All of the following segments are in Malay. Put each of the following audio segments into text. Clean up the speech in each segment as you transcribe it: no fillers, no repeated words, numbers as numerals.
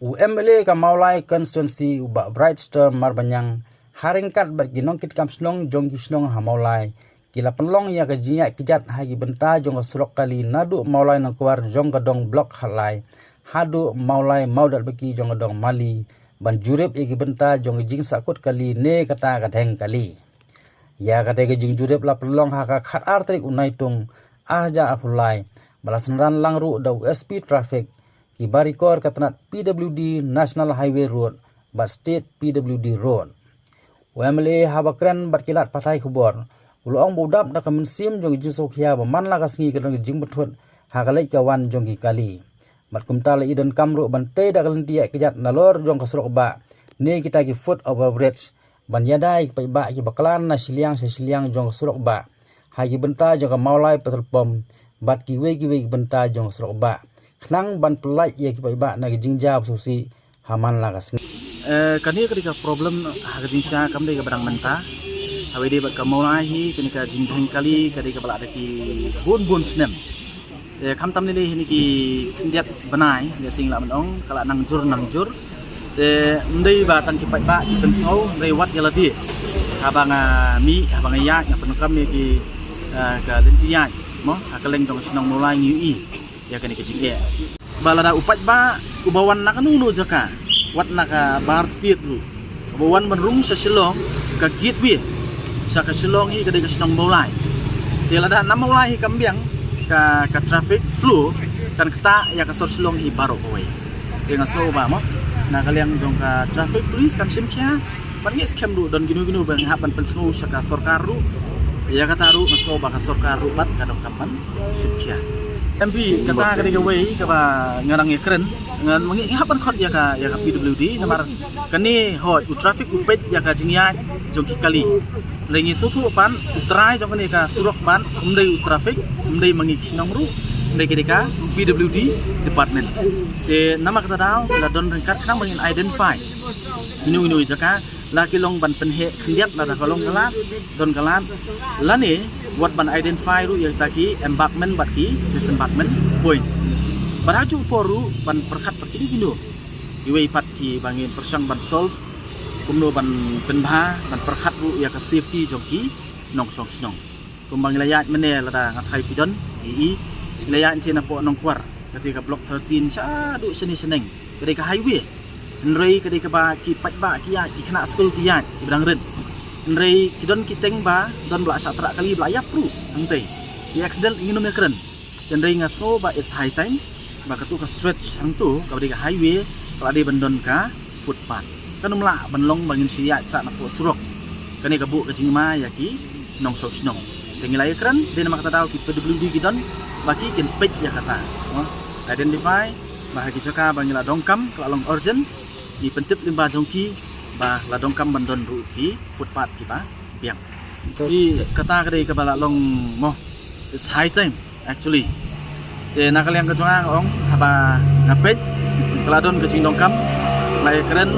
UMLA ka Maulai constituency ubak Brightstorm marbanyang haringkat bagi nongkit kamslong jong gislong ha Maulai kila penlong ya kajinya kijat hagi benta jong surok kali nadu Maulai nangkuar jong gadong blok halai hadu Maulai maudat bagi jong gadong mali ban jurip igi benta jong jing sakut kali ne kata kadeng kali ya kata jing jurip la penlong haka khat artrik unaitung arja apulai balasan ran langru da USP traffic ki barikor katanat PWD National Highway Road bat State PWD Road. UMLA habakran bat kilat patai kubor. Ulong budap da kamensim jong jing sokhia baman la kasngi kadang jing betut hakalai kawan jong ki kali. Bat kumtala idon kamru bantai da kalentia kejat nalor jong kasrok ba. Ne kita ki foot over bridge ban yadai ki ba ki bakalan na siliang jong kasrok ba. Hagi benta jong ka Maulai petrol pom bat ki we benta jong kasrok ba. Kenang ban pelai ya ki ba na jingjab susi haman la kasngi. Kani ketika problem hagjinsha kamde ke barang menta awede bat ka Maulai hi kenika jingjang kali ketika bala ada ki bun snem kam tam ni ni ki kindiat banai ya sing la menong kala nang jur ndai ba tan ki ba ki pensau ndai wat ya lati habanga mi habanga ya nya penukam ni ki ka lentiya mo hakaleng dong sinong Maulai ni ya kani ke jingge balada upat ba ubawan na kanunu jaka wat na ka bar street ru ubawan menrung sa Shillong ka gateway sa ka Shillong hi kadai ka sinong Maulai tilada na Maulai hi kambiang ka traffic flow kan kata ya ka sor Shillong hi baro kowe dengan so ba mo na kaliang dong ka traffic police kan simkya ban ngi scam ru don ginu ban haban pensngu sa ka sorkar ru ya kata ru ngaso ba ka sorkar ru bat ka dong kapan simkya MP kata ketika way kaba ngarang keren ngan mengi hapan khot ya ka PWD namar kani hoi u traffic u pet ya ka jingya jongki kali lengi sutu pan utrai jong kani ka surok pan umdai u traffic umdai mengi sinong ru umdai ketika PWD department de nama kata daw la don rengkat khang mengin identify inu jaka laki long ban penhe khendiat la kalong kalat don kalat lani wat ban identify ru yang taki embankment bat ki disembankment point baraju poru ban perkhat pakini gino iwe pat ki bangin persang ban solve kumno ban penbha ban perkhat ru ya ka safety jongki nong song snong kumbang layat mene la ngathai pidon ii layat tina po nong kwar ketika blok 13 cha du seni seneng ketika highway nrei ketika ba ki pat ba ki ya ki kena school ki ya ki bidang ren nrei kidon kiteng ba don bla satra kali bla yap ru angtei di accident ingin me keren nrei ngaso ba is high time ba katu ka stretch hang tu ka ka highway kala di bandon ka footpath kanumla banlong bangin siya sa na po surok kani ka bu ka jingma ya ki nong sok snong tengilai keren de nama kata daw ki PWD kidon baki kin pet ya kata identify bahagi jaka bangila dongkam kelalong urgent di pentip limba jongki bah la dongkam bandon ru ki footpath ki ba biang di kata kadai ka bala long mo it's high time actually de nakaliang ka jongang ong haba ngapet keladon ke jing dongkam lai keren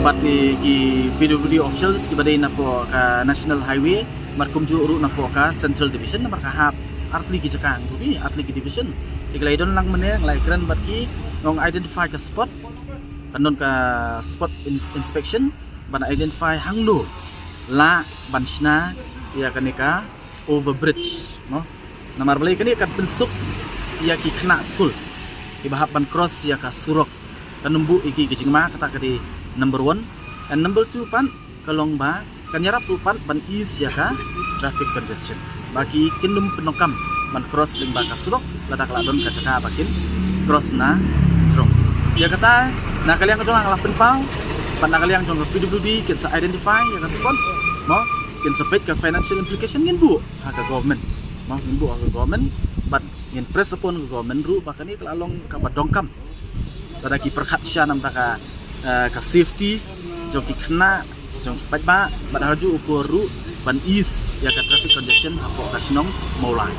bati ki PWD officials ki badai na po ka national highway markum ju ru na po ka central division na ka hap artli ki jakang tu bi artli ki division iglai don lang meneng lai keren bat ki ngong identify ka spot kanon ka spot inspection ban identify hangno la bansna ya kanika overbridge no namar belai kani kan pensuk ya ki kena school ki bahap ban cross ya ka surok kanumbu iki kijingma kata kadi number 1 and number 2 pan kalong ba kanyarap tu pan ban is ya ka traffic congestion bagi kinum penokam ban cross limba ka surok ladak ladon ka caka bakin cross na surok ya kata na kaliang jong ang lapin pau pan na kaliang jong PWD kin sa identify ya ka spot mo kin sa pet ka financial implication ngin bu ha ka government mo ngin bu ha ka government but ngin press upon ka government ru bakani kelalong ka badongkam tada ki perkhat sya nam ta ka safety jong ki kena jong pat ba badaju ukur ru ban is ya ka traffic congestion ha po ka sinong Maulai